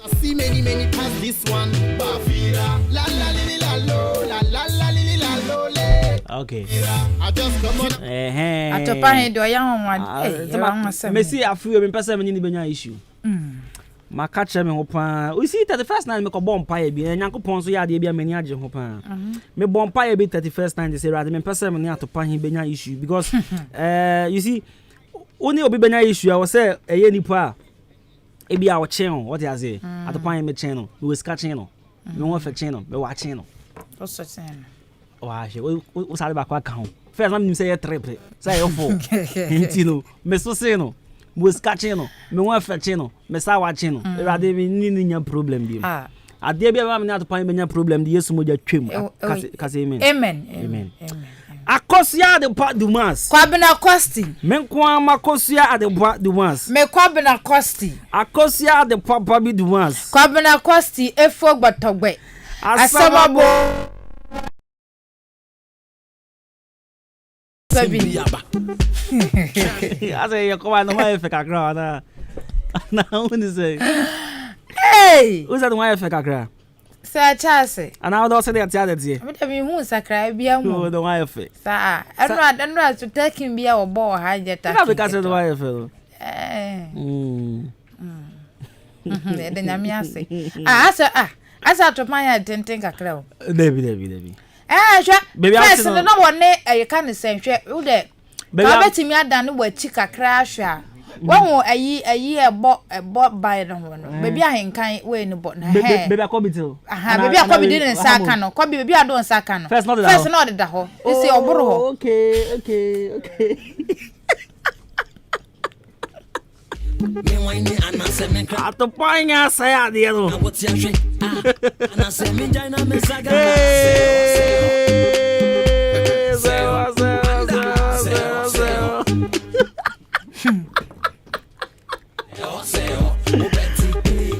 I see many past this one. Okay. I just come on. I top I do a young one. Messi, I feel in person in the issue. Ma catch me hopa. We see that the first night me ko bomb pie bi Nyankopon so ya de bia mani age hopa. Me bomb pie bi 31st night they say rather me person me na to pan hin benya issue because you see only obi benya issue I was say eye nipa e bia wo chen what you say at pan me chen no we was catching no me won fa chen no me wa chen no o so chen wa she o sare ba kwa kan first time me say e trip say e fo intino me so say no was catching no me wan fetch no me sa watching no rather me ni problem bi ade bia ba me na to pan me problem di yesu moja twem kase amen Akosia de part du mas kwabena kosti men kwa makosia ade part du mas me kwabena kosti akosia de papa bi du mas kwabena kosti efo gbotogbe asababo Sabiaba. I say you come on the wife kakra na. Now when you say, hey, who's that wife kakra? Sa chase. And I don't say that the day. I mean, who sakra bia mu. Oh, the wife. Sa, I don't know to take him bia or ball hide yet. Because of the wife. The Namiase. As out of my head, didn't think a crow. Debbie. Sure. Baby, I don't know what you can't say. Who there? Baby, I bet me I done with chica crash. One a year bought by them. Baby, I ain't kind way no but baby, I come to. Baby, I come didn't Sakano. Copy, baby, I don't Sakano. First, not the whole. It's your bro. Okay. At the point, I say, I did. What's your trick? And I say, me, Jana, Miss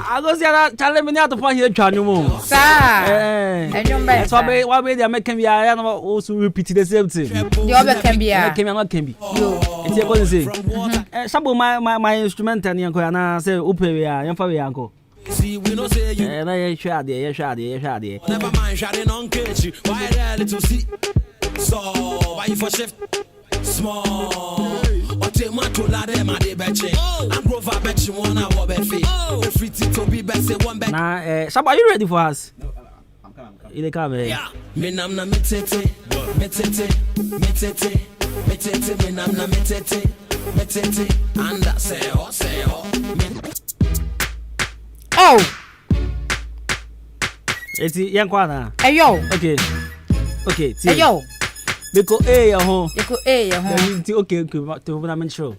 I go see that challenge me at the point here, Chanumo. Sir, and you bet. So, why be they making me? I also repeat the same thing. The other can be. Can be. It's your going to say. Some my instrument and young and say, Upea, young for uncle. See, we know say you. And I shot there. Never mind, shouting on catch you. Why there little see? So, why you for shift? Small. Take my to la dem a de betche. And grow for betche one hour befe. Free to be best one bet. Nah, Shaba, are you ready for us? I'm coming. You come here. Yeah. Me nam na metete. Me nam na metete. And that say oh. Oh. It's young kwana. Hey yo. Okay. Hey yo. Because your home. Okay. To when I'm sure.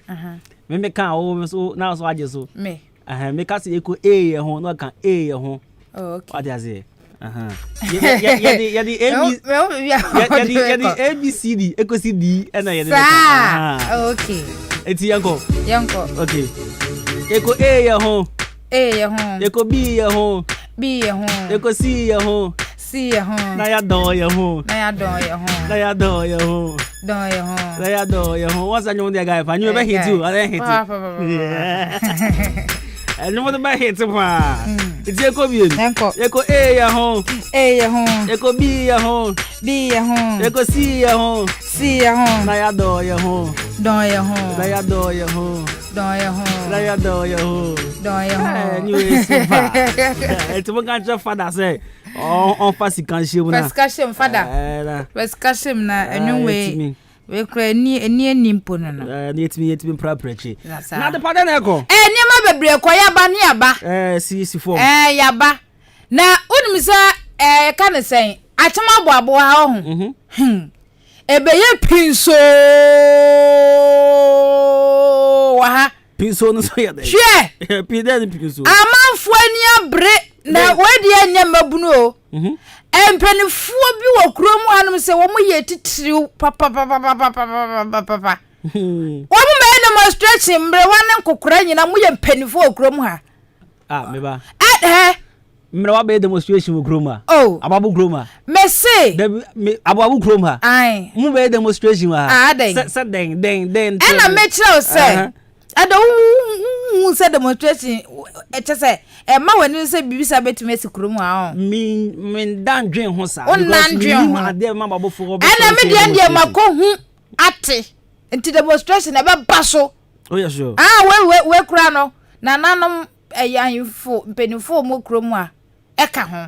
Me make can so now so I just so. Me. Make us equal your home, no can your home. Okay. What does it? Yeah, the ABCD, Eco CD, and I. Okay. It's Yanko. Okay. Eco your home. Eco B your home. Eco C your home. Na ya do your home. What's that you want guy? I knew about hit you. I didn't hit you. I know what about hit you. It's your commune. Echo A your home. Echo B your home. Echo C your home. Na ya do your home. Na ya do your home. You is super. It's what kind of father say. On pass kanshim na. First kashim father. First kashim na anyway. We kra ni nimpo no. Let me property. Na the father na ko. Niam bebre ko yaba ni aba. C4. Yaba. Na unim sa ka ne sen. Atema boabo ha ho. Ebe ye pinso. Wa ha. Pinso no so ya dey. Hwe. Pinso. Amanfo ani abre. Na wedi anya mabunu o. Empenifuo bi wo krom hanom se wo moye titiriw papa. Wo mo demonstration mbre wane kokora nyina moye empenifuo krom ha. Meba. Mbre wa be demonstration wo krom ha. Ababu krom ha. Me say. Ababu krom ha. Ai. Mo be demonstration ha. Se den. Ena me kire o say. Ada say demonstration say ma wani say bibisa betumi sikrum ha min dan dwen ho sa because mi ade ma babo fo go ana me de makohu ate enti demonstration e be baso yeah sure we kura no na nanom ayanfo mpenifo mo krom a e ka ho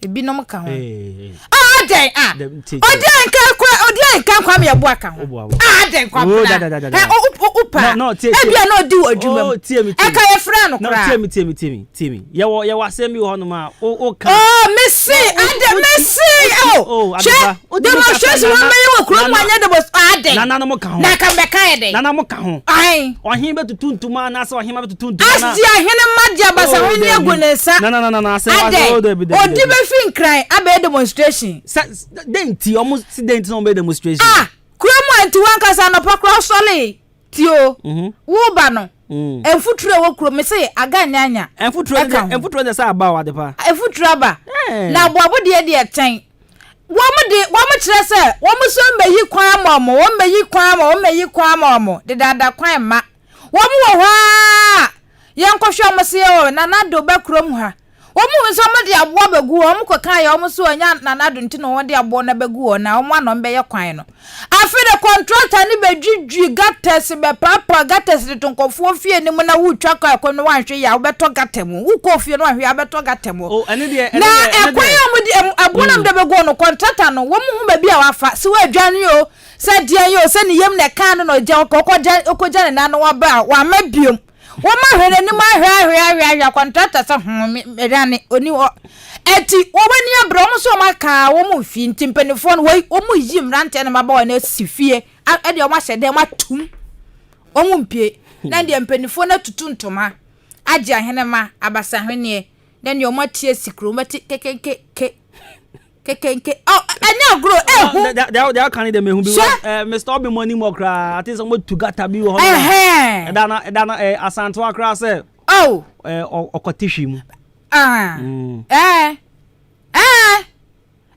ebinom ka ho den odian kan kwa me yabo aka ho den kwa no ebia no di odwuma e ka ye fra no kra no temi ye wa semi ho no ma o ka Messi demonstration wa me wo kro mo anya demonstration na mo ka ho na ka be ka de na mo ka ho ai ohin be tutuntuma na so ohin be tutuntuma na asia hene madia basa ho ni agunesa na say o do be odi be fin kran abe demonstration denti almost denti no be demonstration kuro anti wan kasa no pakro sole tio wo ba no enfuturo wo kuro me say aga nyanya enfuturo de sa aba wa de pa enfuturo aba na boabo de ten wo mo kire se wo mo so meyi kwan mo de dada kwan ma wo mo wo ha yenkwohwe mo se o na do ba kuro mu ha Omu so mo de abo begu omu ko kan ya omu so anya nanado nti no won de abo na begu na omu ano mbe ye kwan no. Afi the contractor ni bedwidwi gates be papa gates de tonkofo fie ni mu na wutwa kwa ko no wanhwe ya obeto gatemu. Wu ko fie no wanhwe ya obeto gatemu. Oh, ene de na ekwan omu de abo na mbe begu no contractor no wo mu hu ba bia wafa se wa adwane yo se dia yo se ni yem na kan no je okogya ne na no wa ba wa mabiom. Woma hwere ni ma hwere contractor se medane oni wo eti wobani abro mo so maka wo mu fi ntimpanifo no wo mu yim rante na maba na sifie e de o ma hyede ma tum o mu mpie na de mpanifo na tutu ntoma age ahene ma abasa hwene na de o ma tie sikro mati kekenke oh anya gro hu they can dem ehun bi Mr. Obi money mo kra ati so mo tugata bi ho na asanto akra se oh okotishi mu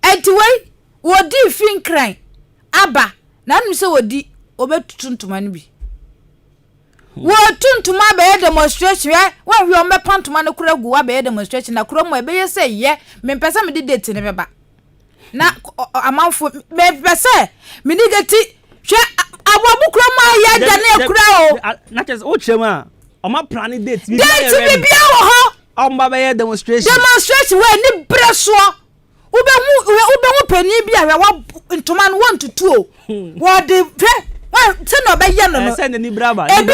etiwei wodi finkran aba na nnu se wodi obetutu ntoma no bi wo tuntuma be demonstration wa hwe o me pantuma no kura gu wa be demonstration na kura mo e be ye se ye me pesa me di date ne beba na amanfo me pesa me ni geti hwe abobu kura ma ya da na kura o na ches o chema o ma plan date bi bia wo ho o mba be demonstration we ni breso ube pani bia wa ntoma no 1 to 2 wo de wa se no be ye no se ni braba eno no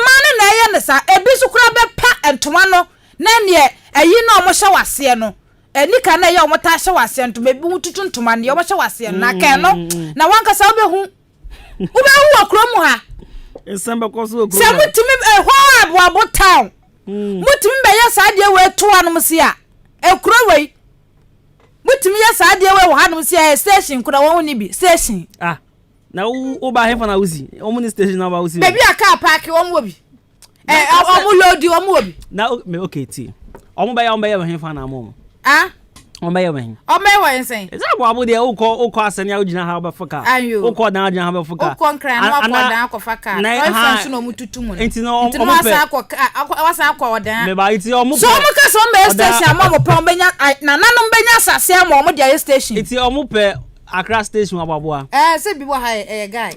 mane na ye ne sa ebi su kura be pa ntoma no na ne ayi na o mo hye wase no eni ka na ye o mo ta hye wase ntoma bi mututu ntoma ne o mo hye wase na ka no na wanka sa obe hu akromu ha esembe koso okromu se mutimi ho abo town mutimi be ye sa de we to anum se a ekrowe mutimi ya sa de we wo hanum se station kura wo ni bi station na wo ba hefa na uzi omu ni station na ba uzi baby aka park wo mo bi omu lodi wo mo bi na okay ti omu ba ya hefa na mo omu ya when sen eza abo de ukọ asani a ugina ha ba faka ukọ dan agina ha ba faka ukọ nkran na akọ dan akọ faka na so no mututu mu enti no wasa akọ odan me ba iti omu so omu ka so me station ma mo pon benya na nanom benya asase am omu de station iti omu pe Accra station ababoa se bi bo ha guy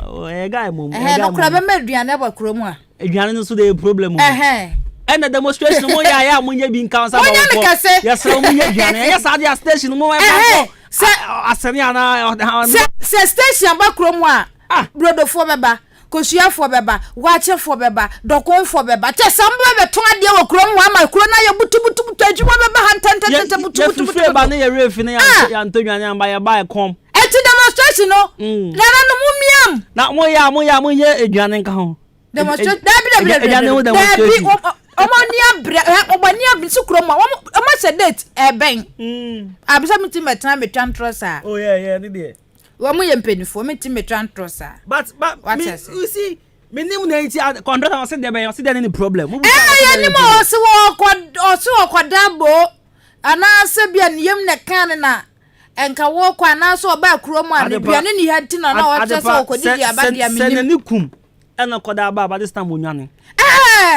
guy mom no kura be maduane ba kuro mu a aduane no so dey problem and the demonstration mo ya mo nya bi nkan sa ba ko yes mo nya aduane yes ade station mo se asani ana se station ba kuro mu a brodofo beba kosuafo beba wachefo beba dokonfo beba te samba be ton ade wo kuro mu ama kuro na ye butu adwuma beba hantantanta butu ba na ye refi na ya ntodwane amba ya ba kom eti demonstration no nana no mumiam na mo ya aduane nka ho demonstration dabi omania bisukuro ma o se date ben abisa miti metan metrantrosa oh yeah ni de wo mu ye mpenifo miti metrantrosa but you see me nim na enti contract am say there be say there any problem ya ni mo se wo kodabo ana se bia niyem ne kan na enka wo kwa na so ba kuro mu a bia ne ni hanti na wo se so kodidi abadia mi se ne kum ena koda ba this time onwane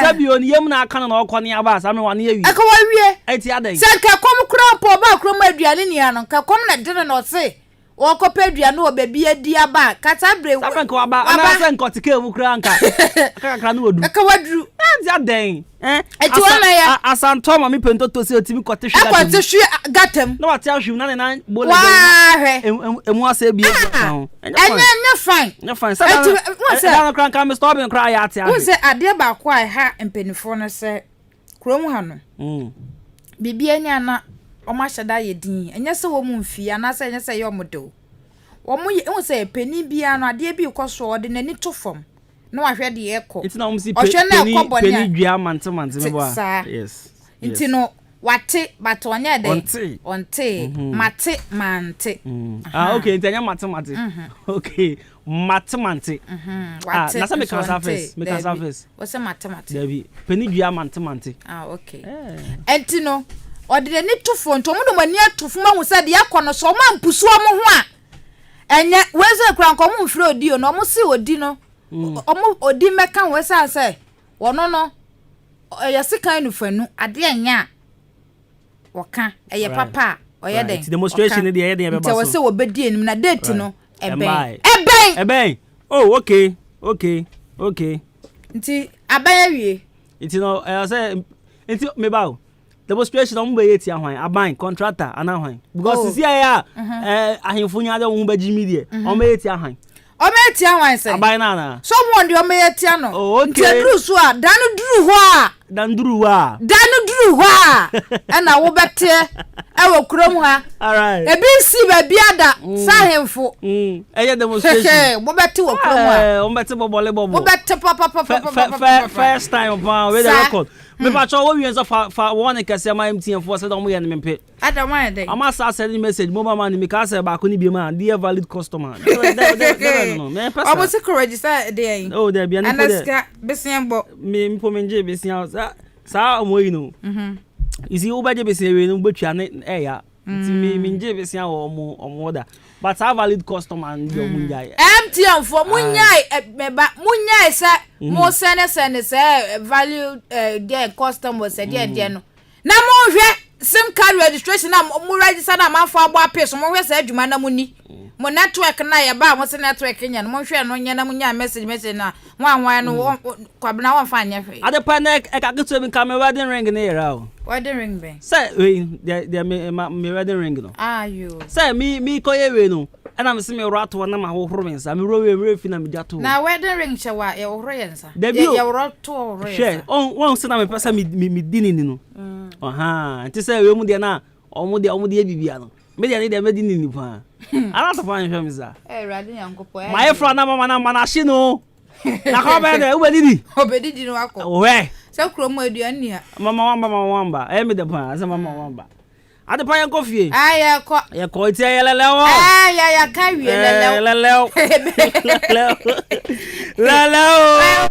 sabi oni yem na aka na okọ ne aba sa me wane awi aka wa wie eti adan se ka kom kura po ba kuro mu aduane ni ano ka kom na dene no se wo ko pa aduane wo ba bi adi aba kata bre sa frank wa ba ana se nko tike mu kura nka aka na wodu aka wadru enti adan eti wana ya asanto ma mi pento to se otimi kote hwe akote hwe gatem na wate ahwe na bole emu ase bi enya fine na fine sa na kran kan me stop kran ya ate wo se ade ba kwa ha empenifo no se krom ha no bibi anya na o ma hyeda ye din enya se wo mu mfia na se enya se ye omodo wo mu wo se peni bia no ade bi koso ode nani to fom na wahwe de eko enti na si peni dua mante me bo yes enti no wate but onye de onte mate mante okay enti anya mate okay mate na se me kan surface wo se mate David peni dua mante okay enti no ode ni tufo nto mo do mani atufo ma hu se de yakọ no so ma mpusu mo ho a enye weze kura nko mo mfiri odi no mo si odi no omo odi meka we se wono no ya sikan no fanu ade anya waka eye papa oye den demonstration dey eye den be ba so nti we say we bedi enim na date no Eben. Oh, okay. Nti abaya wie. Nti no, I say, nti me ba. Demonstration on be yeti ahwan, aban contractor ana ahwan. Because see ya, ahemfo nya de wo ba jimi de. On be yeti ahwan. O be yeti ahwan say. Aban na. Someone de o me yeti ano. Nti duru so a, danu duru ho a. Danu duru ho a. Na wo bete ewo krom ha. Alright. Ebi si ba biada sa hemfo. Eye demonstration. Wo bete wo krom ha. Wo bete bobole bobo. Wo bete papa. First time upon we the record. Me pa cho wo wi fa one kase ma MTN for say don mo ye ne mempe. Adama dey. Ama sa send message mo mama ni me ka say ba ko ni bi ma dear valid customer. No. Me person. Obo se register dey. Oh, there be an info there. Anaska besian bo. Me mpo menje besian sa mo yi no. Isi wo ba je besian we no betwa ne ya. Nti me menje besian wo omo da. But a valid customer and your munyai. MTN for munyai say mo send say value their customers say there no. Na mo hwe sim card registration na mo register na man for abo apes mo hwe say adwuma na muni. Mo network na ye ba mo say network nya no mo hwe no nya na munya message na wan no kwabna wan fa nya hwe. Ade pa na e ka keto bi ka me wedding ring na era o. Wedding ring be. Say there me wedding ring no. Ah you. Say me ko ye we no. Ana me se me rato na ma hohoro me nsa me ro we fi na me jato. Na wedding ring chewa ye hohoro ye nsa. Ye roto hohoro ye. She on se na me pesa me dinini no. Aha, nti say we mu de na omu de bibia no. Me de me dinini pa. Ana to fa nhwe me za. Rade yankopo. My friend na mama na mana no. Na ko be de ubedidi. Obedidi no akọ. We. Se kromo aduan ni a. Mama wamba. Me de pa, se mama wamba. Ade pa yan kofie. Ye ko ti ayelele wo. Ya ka wie lele. Lele.